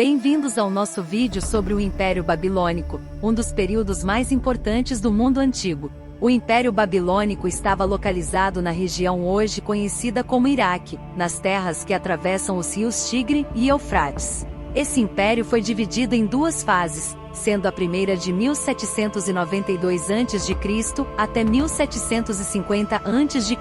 Bem-vindos ao nosso vídeo sobre o Império Babilônico, um dos períodos mais importantes do mundo antigo. O Império Babilônico estava localizado na região hoje conhecida como Iraque, nas terras que atravessam os rios Tigre e Eufrates. Esse império foi dividido em duas fases, sendo a primeira de 1792 a.C. até 1750 a.C.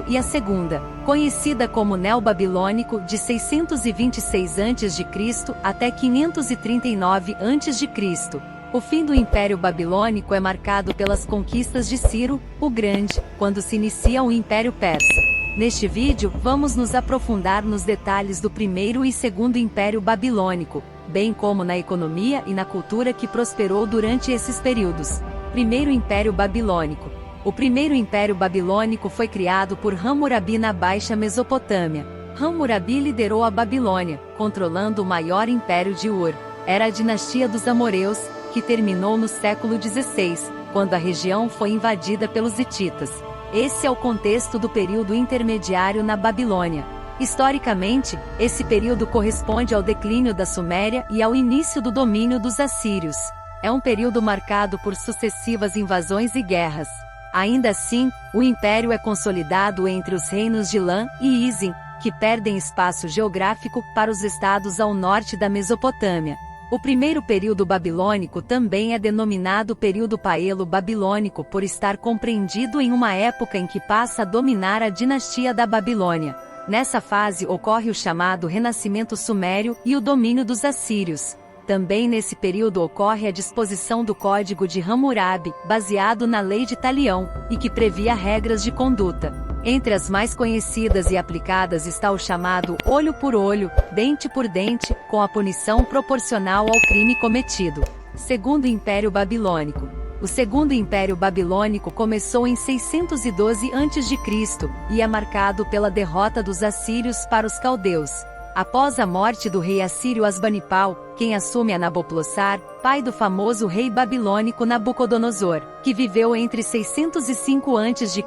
e a segunda, conhecida como Neobabilônico, de 626 a.C. até 539 a.C. O fim do Império Babilônico é marcado pelas conquistas de Ciro, o Grande, quando se inicia o Império Persa. Neste vídeo, vamos nos aprofundar nos detalhes do primeiro e segundo Império Babilônico, bem como na economia e na cultura que prosperou durante esses períodos. Primeiro Império Babilônico. O primeiro Império Babilônico foi criado por Hammurabi na Baixa Mesopotâmia. Hammurabi liderou a Babilônia, controlando o maior império de Ur. Era a dinastia dos Amoreus, que terminou no século XVI, quando a região foi invadida pelos hititas. Esse é o contexto do período intermediário na Babilônia. Historicamente, esse período corresponde ao declínio da Suméria e ao início do domínio dos assírios. É um período marcado por sucessivas invasões e guerras. Ainda assim, o império é consolidado entre os reinos de Lã e Isim, que perdem espaço geográfico para os estados ao norte da Mesopotâmia. O primeiro período babilônico também é denominado período paelo-babilônico por estar compreendido em uma época em que passa a dominar a dinastia da Babilônia. Nessa fase ocorre o chamado Renascimento Sumério e o domínio dos assírios. Também nesse período ocorre a disposição do Código de Hammurabi, baseado na Lei de Talião, e que previa regras de conduta. Entre as mais conhecidas e aplicadas está o chamado olho por olho, dente por dente, com a punição proporcional ao crime cometido. Segundo Império Babilônico. O Segundo Império Babilônico começou em 612 a.C. e é marcado pela derrota dos assírios para os caldeus. Após a morte do rei assírio Asbanipal, quem assume é Nabopolassar, pai do famoso rei babilônico Nabucodonosor, que viveu entre 605 a.C.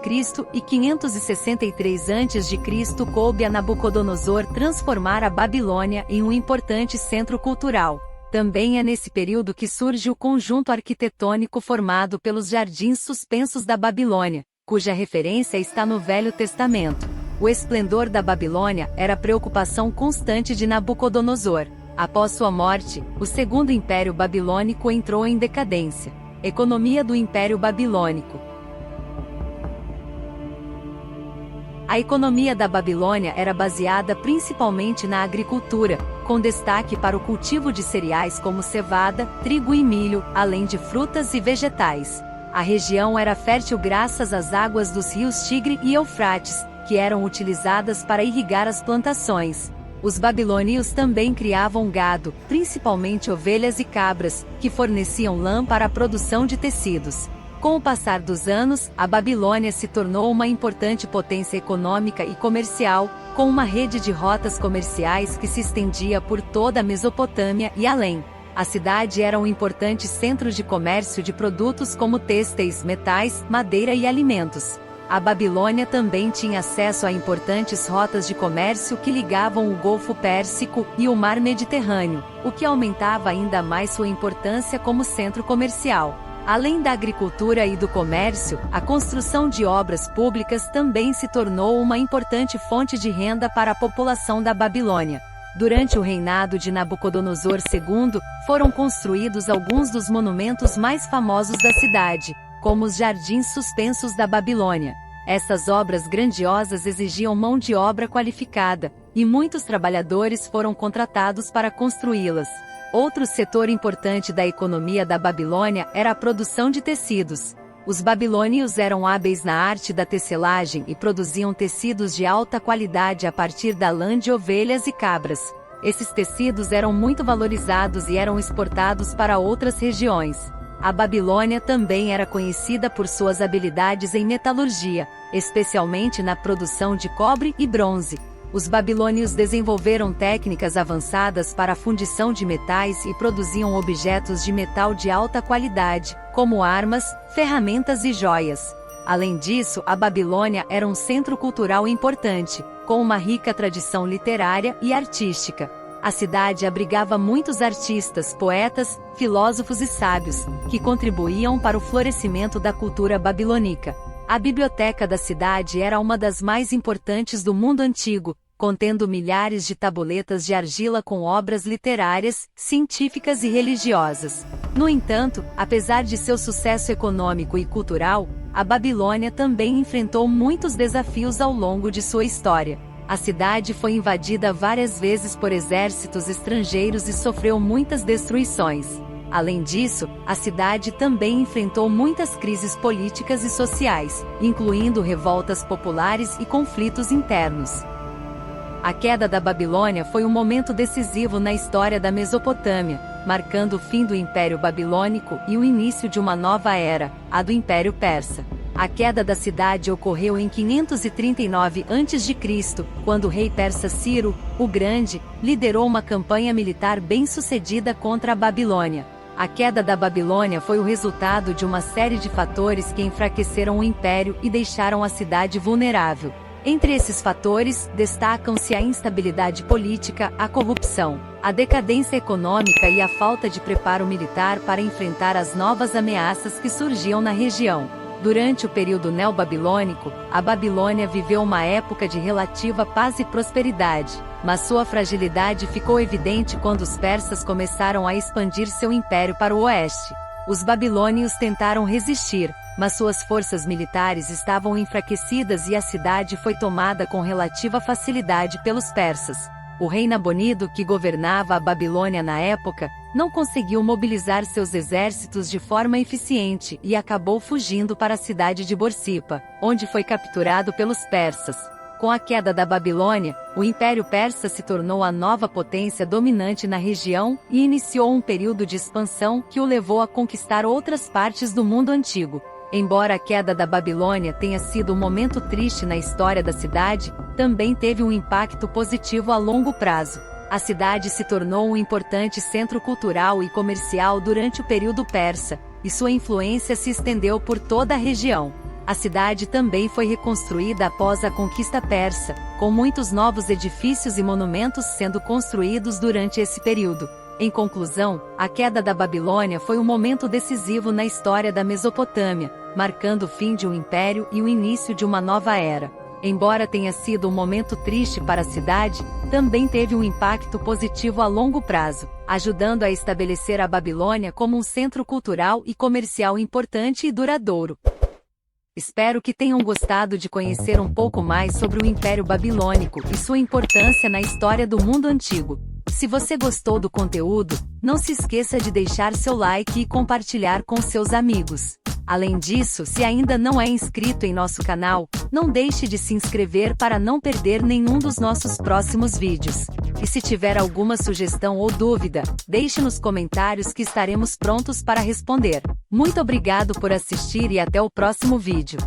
e 563 a.C. Coube a Nabucodonosor transformar a Babilônia em um importante centro cultural. Também é nesse período que surge o conjunto arquitetônico formado pelos Jardins Suspensos da Babilônia, cuja referência está no Velho Testamento. O esplendor da Babilônia era a preocupação constante de Nabucodonosor. Após sua morte, o Segundo Império Babilônico entrou em decadência. Economia do Império Babilônico. A economia da Babilônia era baseada principalmente na agricultura, com destaque para o cultivo de cereais como cevada, trigo e milho, além de frutas e vegetais. A região era fértil graças às águas dos rios Tigre e Eufrates, que eram utilizadas para irrigar as plantações. Os babilônios também criavam gado, principalmente ovelhas e cabras, que forneciam lã para a produção de tecidos. Com o passar dos anos, a Babilônia se tornou uma importante potência econômica e comercial, com uma rede de rotas comerciais que se estendia por toda a Mesopotâmia e além. A cidade era um importante centro de comércio de produtos como têxteis, metais, madeira e alimentos. A Babilônia também tinha acesso a importantes rotas de comércio que ligavam o Golfo Pérsico e o Mar Mediterrâneo, o que aumentava ainda mais sua importância como centro comercial. Além da agricultura e do comércio, a construção de obras públicas também se tornou uma importante fonte de renda para a população da Babilônia. Durante o reinado de Nabucodonosor II, foram construídos alguns dos monumentos mais famosos da cidade, como os Jardins Suspensos da Babilônia. Essas obras grandiosas exigiam mão de obra qualificada, e muitos trabalhadores foram contratados para construí-las. Outro setor importante da economia da Babilônia era a produção de tecidos. Os babilônios eram hábeis na arte da tecelagem e produziam tecidos de alta qualidade a partir da lã de ovelhas e cabras. Esses tecidos eram muito valorizados e eram exportados para outras regiões. A Babilônia também era conhecida por suas habilidades em metalurgia, especialmente na produção de cobre e bronze. Os babilônios desenvolveram técnicas avançadas para a fundição de metais e produziam objetos de metal de alta qualidade, como armas, ferramentas e joias. Além disso, a Babilônia era um centro cultural importante, com uma rica tradição literária e artística. A cidade abrigava muitos artistas, poetas, filósofos e sábios, que contribuíam para o florescimento da cultura babilônica. A biblioteca da cidade era uma das mais importantes do mundo antigo, contendo milhares de tabuletas de argila com obras literárias, científicas e religiosas. No entanto, apesar de seu sucesso econômico e cultural, a Babilônia também enfrentou muitos desafios ao longo de sua história. A cidade foi invadida várias vezes por exércitos estrangeiros e sofreu muitas destruições. Além disso, a cidade também enfrentou muitas crises políticas e sociais, incluindo revoltas populares e conflitos internos. A queda da Babilônia foi um momento decisivo na história da Mesopotâmia, marcando o fim do Império Babilônico e o início de uma nova era, a do Império Persa. A queda da cidade ocorreu em 539 a.C., quando o rei persa Ciro, o Grande, liderou uma campanha militar bem-sucedida contra a Babilônia. A queda da Babilônia foi o resultado de uma série de fatores que enfraqueceram o império e deixaram a cidade vulnerável. Entre esses fatores, destacam-se a instabilidade política, a corrupção, a decadência econômica e a falta de preparo militar para enfrentar as novas ameaças que surgiam na região. Durante o período neobabilônico, a Babilônia viveu uma época de relativa paz e prosperidade, mas sua fragilidade ficou evidente quando os persas começaram a expandir seu império para o oeste. Os babilônios tentaram resistir, mas suas forças militares estavam enfraquecidas e a cidade foi tomada com relativa facilidade pelos persas. O rei Nabonido, que governava a Babilônia na época, não conseguiu mobilizar seus exércitos de forma eficiente e acabou fugindo para a cidade de Borsippa, onde foi capturado pelos persas. Com a queda da Babilônia, o Império Persa se tornou a nova potência dominante na região e iniciou um período de expansão que o levou a conquistar outras partes do mundo antigo. Embora a queda da Babilônia tenha sido um momento triste na história da cidade, também teve um impacto positivo a longo prazo. A cidade se tornou um importante centro cultural e comercial durante o período persa, e sua influência se estendeu por toda a região. A cidade também foi reconstruída após a conquista persa, com muitos novos edifícios e monumentos sendo construídos durante esse período. Em conclusão, a queda da Babilônia foi um momento decisivo na história da Mesopotâmia, marcando o fim de um império e o início de uma nova era. Embora tenha sido um momento triste para a cidade, também teve um impacto positivo a longo prazo, ajudando a estabelecer a Babilônia como um centro cultural e comercial importante e duradouro. Espero que tenham gostado de conhecer um pouco mais sobre o Império Babilônico e sua importância na história do mundo antigo. Se você gostou do conteúdo, não se esqueça de deixar seu like e compartilhar com seus amigos. Além disso, se ainda não é inscrito em nosso canal, não deixe de se inscrever para não perder nenhum dos nossos próximos vídeos. E se tiver alguma sugestão ou dúvida, deixe nos comentários que estaremos prontos para responder. Muito obrigado por assistir e até o próximo vídeo.